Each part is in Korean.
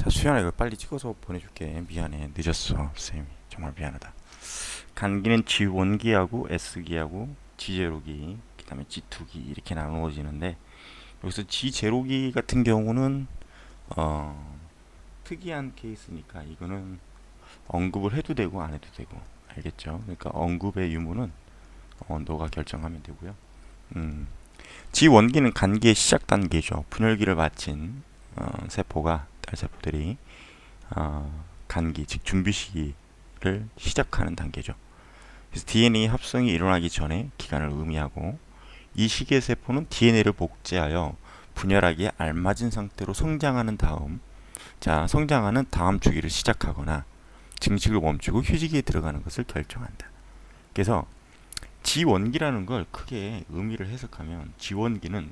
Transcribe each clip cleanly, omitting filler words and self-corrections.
자, 수연아, 이거 빨리 찍어서 보내줄게. 미안해, 늦었어. 쌤이 정말 미안하다. 간기는 G1기하고 S기하고 G0기, 그 다음에 G2기 이렇게 나누어지는데, 여기서 G0기 같은 경우는 어, 특이한 케이스니까 이거는 언급을 해도 되고 안 해도 되고, 알겠죠? 그러니까 언급의 유무는 너가 결정하면 되고요. G1기는 간기의 시작 단계죠. 분열기를 마친 세포가, 딸세포들이 간기, 즉 준비 시기를 시작하는 단계죠. 그래서 DNA 합성이 일어나기 전에 기간을 의미하고, 이 시기의 세포는 DNA를 복제하여 분열하기에 알맞은 상태로 성장하는 다음, 자, 성장하는 다음 주기를 시작하거나 증식을 멈추고 휴지기에 들어가는 것을 결정한다. 그래서 G1기라는 걸 크게 의미를 해석하면, G1기는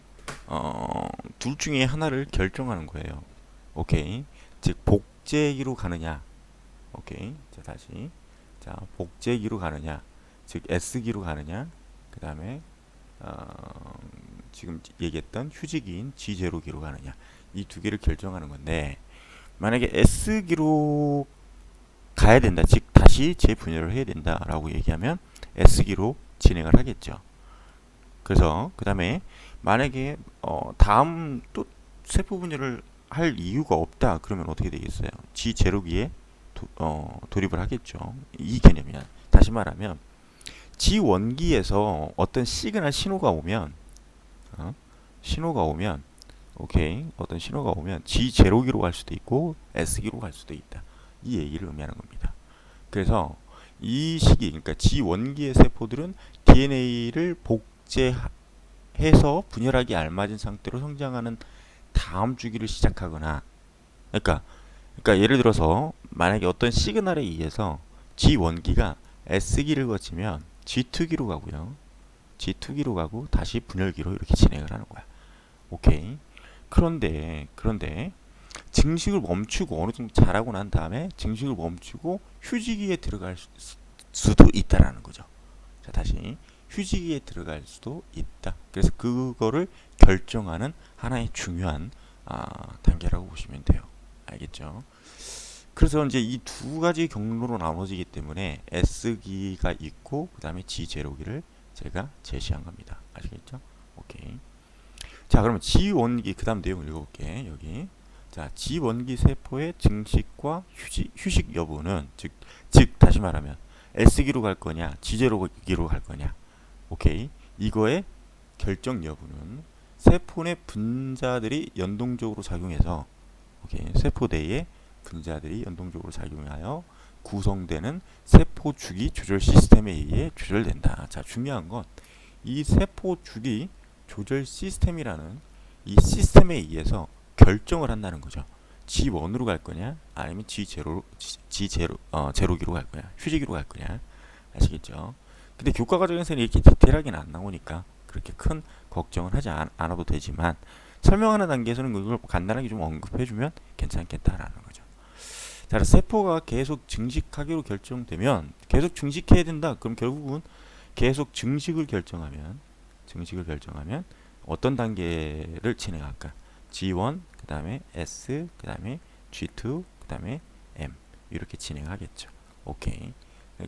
둘 중에 하나를 결정하는 거예요. 오케이. 즉 복제기로 가느냐. 오케이. 자, 다시. 자, 복제기로 가느냐. 즉 S기로 가느냐. 그 다음에 지금 얘기했던 휴지기인 G0기로 가느냐. 이 두 개를 결정하는 건데, 만약에 S기로 가야 된다. 즉 다시 재분열을 해야 된다라고 얘기하면 S기로 진행을 하겠죠. 그래서 그 다음에 만약에 다음 또 세포 분열을 할 이유가 없다, 그러면 어떻게 되겠어요? G0기에 돌입을 하겠죠. 이 개념이야. 다시 말하면 G1기에서 어떤 시그널 신호가 오면, 신호가 오면, 오케이, 어떤 신호가 오면 G0기로 갈 수도 있고 S기로 갈 수도 있다. 이 얘기를 의미하는 겁니다. 그래서 이 시기, 그러니까 G1기의 세포들은 DNA를 복제해서 분열하기 알맞은 상태로 성장하는 다음 주기를 시작하거나, 그러니까 예를 들어서 만약에 어떤 시그널에 의해서 G1기가 S기를 거치면 G2기로 가고요. G2기로 가고 다시 분열기로 이렇게 진행을 하는 거야. 오케이. 그런데 증식을 멈추고 어느 정도 자라고 난 다음에 증식을 멈추고 휴지기에 들어갈 수도 있다라는 거죠. 자, 다시 휴지기에 들어갈 수도 있다. 그래서 그거를 결정하는 하나의 중요한 단계라고 보시면 돼요. 알겠죠? 그래서 이제 이 두 가지 경로로 나눠지기 때문에 S기가 있고 그 다음에 G0기를 제가 제시한 겁니다. 아시겠죠? 오케이. 자, 그러면 G1기 그 다음 내용 읽어볼게. 여기. 자, G1기 세포의 증식과 휴식 여부는 즉 다시 말하면 S기로 갈 거냐 G0기로 갈 거냐. 오케이. 이거의 결정 여부는 세포 내 분자들이 연동적으로 작용해서, 오케이, 세포 내의 분자들이 연동적으로 작용하여 구성되는 세포 주기 조절 시스템에 의해 조절된다. 자, 중요한 건 이 세포 주기 조절 시스템이라는 이 시스템에 의해서 결정을 한다는 거죠. G1으로 갈 거냐, 아니면 제로기로 갈 거냐, 휴지기로 갈 거냐. 아시겠죠? 근데 교과 과정에서는 이렇게 디테일하게는 안 나오니까 그렇게 큰 걱정을 하지 않아도 되지만, 설명하는 단계에서는 그걸 간단하게 좀 언급해주면 괜찮겠다라는 거죠. 자, 세포가 계속 증식하기로 결정되면 계속 증식해야 된다. 그럼 결국은 계속 증식을 결정하면 어떤 단계를 진행할까? G1, 그 다음에 S, 그 다음에 G2, 그 다음에 M 이렇게 진행하겠죠. 오케이.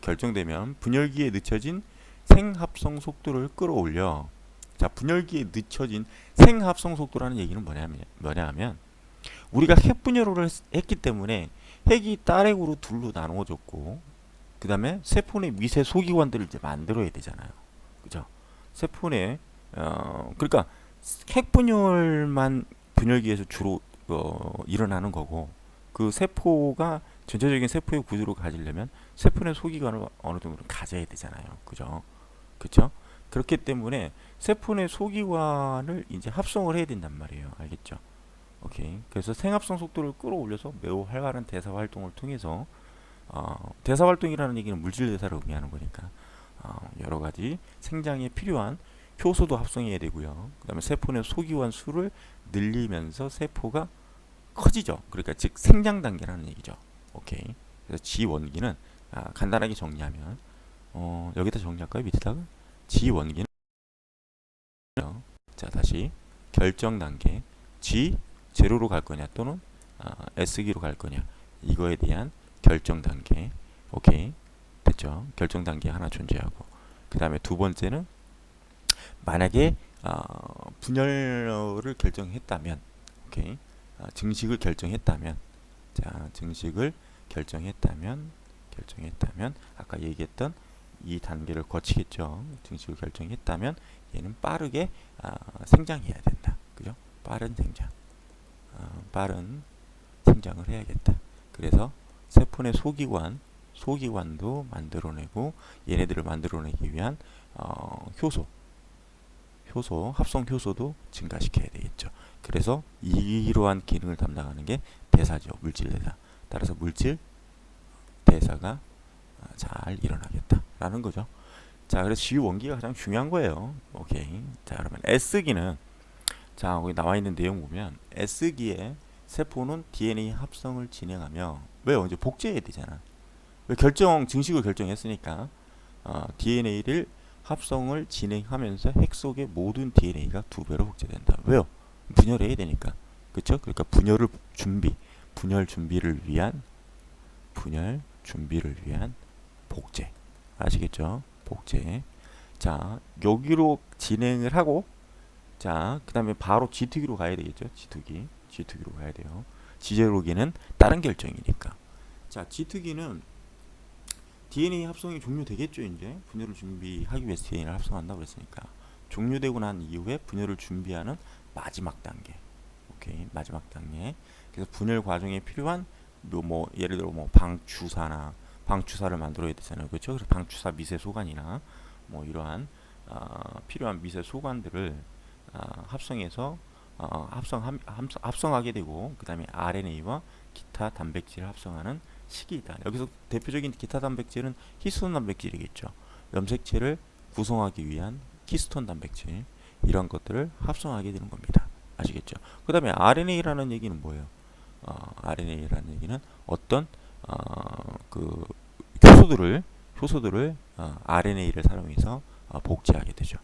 결정되면 분열기에 늦춰진 생합성 속도를 끌어올려. 자, 분열기에 늦춰진 생합성 속도라는 얘기는 뭐냐 하면 우리가 핵 분열을 했기 때문에 핵이 딸핵으로 둘로 나누어졌고, 그 다음에 세포 내 미세 소기관들을 이제 만들어야 되잖아요. 그죠? 세포 내 그러니까 핵 분열만 분열기에서 주로 일어나는 거고, 그 세포가 전체적인 세포의 구조를 가지려면 세포 내 소기관을 어느 정도 가져야 되잖아요. 그죠? 그렇죠? 그렇기 때문에 세포 내 소기관을 이제 합성을 해야 된단 말이에요. 알겠죠? 오케이. 그래서 생합성 속도를 끌어올려서 매우 활발한 대사 활동을 통해서, 대사 활동이라는 얘기는 물질 대사를 의미하는 거니까 여러 가지 생장에 필요한 효소도 합성해야 되고요. 그다음에 세포 내 소기관 수를 늘리면서 세포가 커지죠. 그러니까 즉 생장 단계라는 얘기죠. 오케이. 그래서 G1기는 간단하게 정리하면 여기다 정리할까요? 밑에다가 G1기는, 자, 다시 결정 단계 G 제로로 갈 거냐 또는 S기로 갈 거냐, 이거에 대한 결정 단계. 오케이, 됐죠? 결정 단계 하나 존재하고, 그 다음에 두 번째는 만약에 분열을 결정했다면, 오케이, 증식을 결정했다면, 자, 증식을 결정했다면 아까 얘기했던 이 단계를 거치겠죠. 증식을 결정했다면 얘는 빠르게 생장해야 된다. 그죠? 빠른 생장, 빠른 생장을 해야겠다. 그래서 세포 내 소기관도 만들어내고, 얘네들을 만들어내기 위한 합성 효소도 증가시켜야 되겠죠. 그래서 이러한 기능을 담당하는 게 대사죠. 물질 대사. 따라서 물질 대사가 잘 일어나겠다라는 거죠. 자, 그래서 G1기가 가장 중요한 거예요. 오케이. 자, 그러면 S기는, 자, 여기 나와 있는 내용 보면 S기에 세포는 DNA 합성을 진행하며, 왜요? 이제 복제해야 되잖아. 왜? 증식을 결정했으니까 DNA를 합성을 진행하면서 핵 속의 모든 DNA가 두 배로 복제된다. 왜요? 분열해야 되니까. 그렇죠? 그러니까 분열 준비를 위한 복제. 아시겠죠? 복제. 자, 여기로 진행을 하고, 자, 그 다음에 바로 G2기로 가야 되겠죠? G2기로 가야 돼요. G0기는 다른 결정이니까. 자, G2기는 DNA 합성이 종료되겠죠. 이제 분열을 준비하기 위해서 DNA를 합성한다고 그랬으니까 종료되고 난 이후에 분열을 준비하는 마지막 단계. 오케이, 마지막 단계. 그래서 분열 과정에 필요한 예를 들어 방추사를 만들어야 되잖아요. 그렇죠? 그래서 방추사 미세 소관이나 이러한 필요한 미세 소관들을 합성해서 합성하게 되고, 그 다음에 RNA와 기타 단백질을 합성하는 시기이다. 여기서 대표적인 기타 단백질은 히스톤 단백질이겠죠. 염색체를 구성하기 위한 히스톤 단백질, 이런 것들을 합성하게 되는 겁니다. 아시겠죠? 그 다음에 RNA라는 얘기는 뭐예요? RNA라는 얘기는 어떤 그 효소들을 RNA를 사용해서 복제하게 되죠.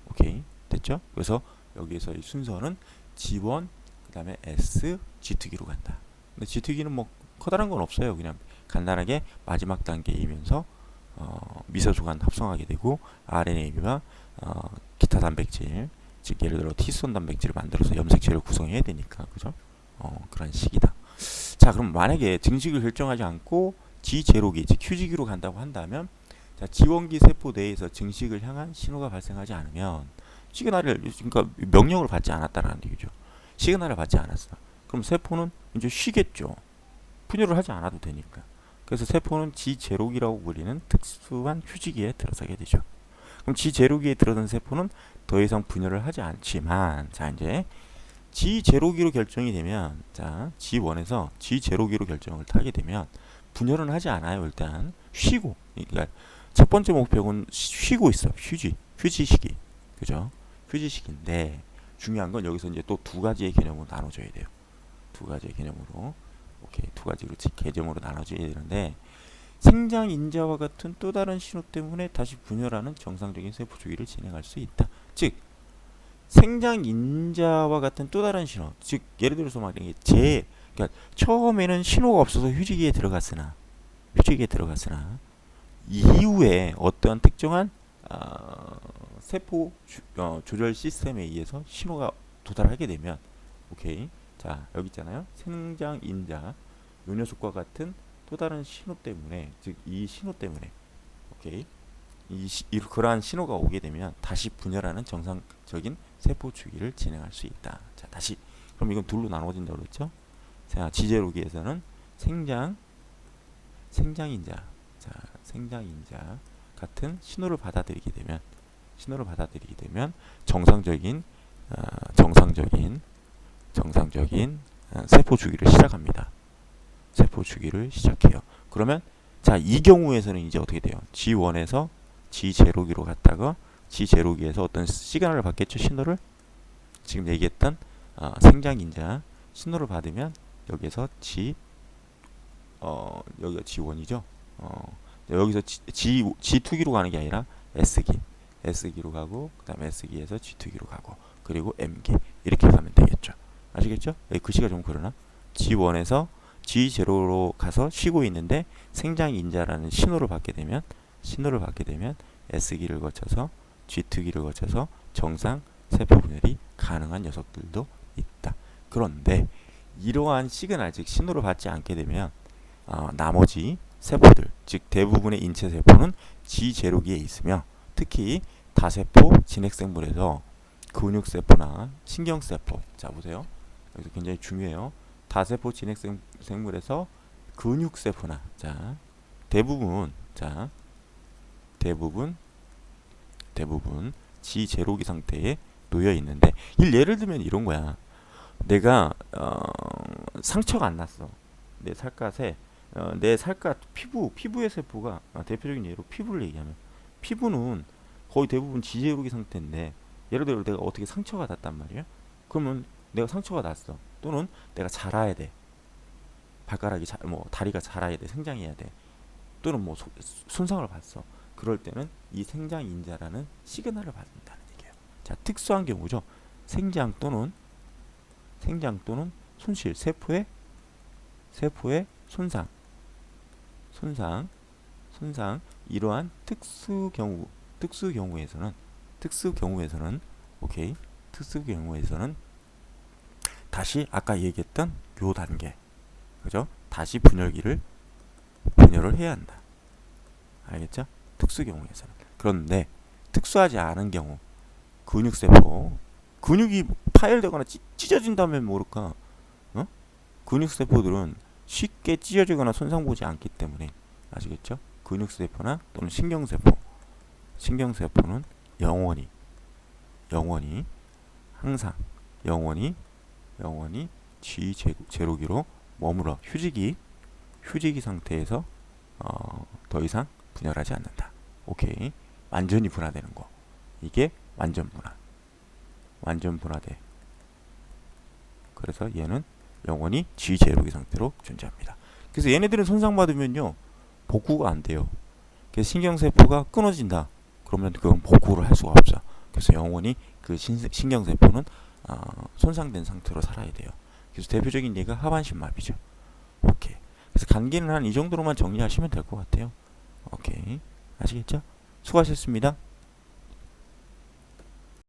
오케이, 됐죠? 그래서 여기에서 이 순서는 G1, 그 다음에 S, G2기로 간다. 근데 G2기는 커다란 건 없어요. 그냥 간단하게 마지막 단계이면서 미세소관 합성하게 되고, RNA와 기타 단백질, 즉 예를 들어 티손 단백질을 만들어서 염색체를 구성해야 되니까, 그죠? 그런 식이다. 자, 그럼 만약에 증식을 결정하지 않고 G0기, 즉 휴지기로 간다고 한다면, 자, G1기 세포 내에서 증식을 향한 신호가 발생하지 않으면, 그러니까 명령을 받지 않았다라는 얘기죠. 시그널을 받지 않았어. 그럼 세포는 이제 쉬겠죠. 분열을 하지 않아도 되니까. 그래서 세포는 G0기라고 불리는 특수한 휴지기에 들어서게 되죠. 그럼 G0기에 들어선 세포는 더 이상 분열을 하지 않지만, 자, 이제 G0기로 결정이 되면, 자, G1에서 G0기로 결정을 타게 되면 분열은 하지 않아요. 일단 쉬고, 그러니까 첫 번째 목표는 쉬고 있어. 휴지 시기, 그죠? 휴지 시기인데, 중요한 건 여기서 이제 또 두 가지의 개념으로 나눠줘야 돼요. 두 가지의 개념으로. 오케이, 두 가지로 개념으로 나눠줘야 되는데, 생장 인자와 같은 또 다른 신호 때문에 다시 분열하는 정상적인 세포 주기를 진행할 수 있다. 즉, 생장 인자와 같은 또 다른 신호, 즉 예를 들어서 그러니까 처음에는 신호가 없어서 휴지기에 들어갔으나 이후에 어떠한 특정한 세포 조절 시스템에 의해서 신호가 도달하게 되면, 오케이, 자, 여기 있잖아요. 생장 인자, 요 녀석과 같은 또 다른 신호 때문에, 즉 이 신호 때문에, 오케이, 그러한 신호가 오게 되면 다시 분열하는 정상적인 세포 주기를 진행할 수 있다. 자, 다시, 그럼 이건 둘로 나눠진다고 그랬죠? 자, G0기에서는 생장 인자, 자, 생장 인자 같은 신호를 받아들이게 되면 정상적인 세포 주기를 시작합니다. 세포 주기를 시작해요. 그러면, 자, 이 경우에서는 이제 어떻게 돼요? G1에서 G0기로 갔다가 G0기에서 어떤 시그널을 받겠죠? 신호를, 지금 얘기했던 생장인자 신호를 받으면 여기서 여기가 G1이죠. 여기서 G2기로 가는 게 아니라 S기로 가고, 그 다음에 S기에서 G2기로 가고, 그리고 M기, 이렇게 가면 되겠죠. 아시겠죠? 글씨가 좀 그러나? G1에서 G0로 가서 쉬고 있는데 생장인자라는 신호를 받게 되면 S기를 거쳐서 G2기를 거쳐서 정상 세포 분열이 가능한 녀석들도 있다. 그런데 이러한 시그널 즉 신호를 받지 않게 되면 나머지 세포들 즉 대부분의 인체 세포는 G0기에 있으며 특히 다세포 진핵생물에서 근육세포나 신경세포 자 보세요. 여기서 굉장히 중요해요. 다세포 진핵생물에서 근육세포나 자 대부분 G0기 상태에 놓여 있는데 예를 들면 이런 거야. 내가 상처가 안 났어. 내 살갗에 내 살갗 피부의 세포가 대표적인 예로 피부를 얘기하면 피부는 거의 대부분 G0기 상태인데 예를 들어 내가 어떻게 상처가 났단 말이야. 그러면 내가 상처가 났어. 또는 내가 자라야 돼. 발가락이 다리가 자라야 돼. 생장해야 돼. 또는 손상을 봤어. 그럴 때는 이 생장인자라는 시그널을 받는다는 얘기예요. 자, 특수한 경우죠. 생장 또는 손실, 세포의 손상 이러한 특수 경우에서는 다시 아까 얘기했던 요 단계 그죠? 다시 분열을 해야 한다. 알겠죠? 특수 경우에서는. 그런데 특수하지 않은 경우 근육세포 근육이 파열되거나 찢어진다면 모를까 근육세포들은 쉽게 찢어지거나 손상보지 않기 때문에 아시겠죠? 근육세포나 또는 신경세포는 영원히 항상 영원히 G0기로 머물러 휴지기 상태에서 더 이상 분열하지 않는다. 오케이. 완전히 분화되는 거. 이게 완전 분화돼. 그래서 얘는 영원히 G0기 상태로 존재합니다. 그래서 얘네들은 손상받으면요 복구가 안 돼요. 그래서 신경세포가 끊어진다. 그러면 그건 복구를 할 수가 없어. 그래서 영원히 그 신경세포는 손상된 상태로 살아야 돼요. 그래서 대표적인 예가 하반신마비죠. 오케이. 그래서 간기는 한 이 정도로만 정리하시면 될 것 같아요. 오케이. 아시겠죠? 수고하셨습니다.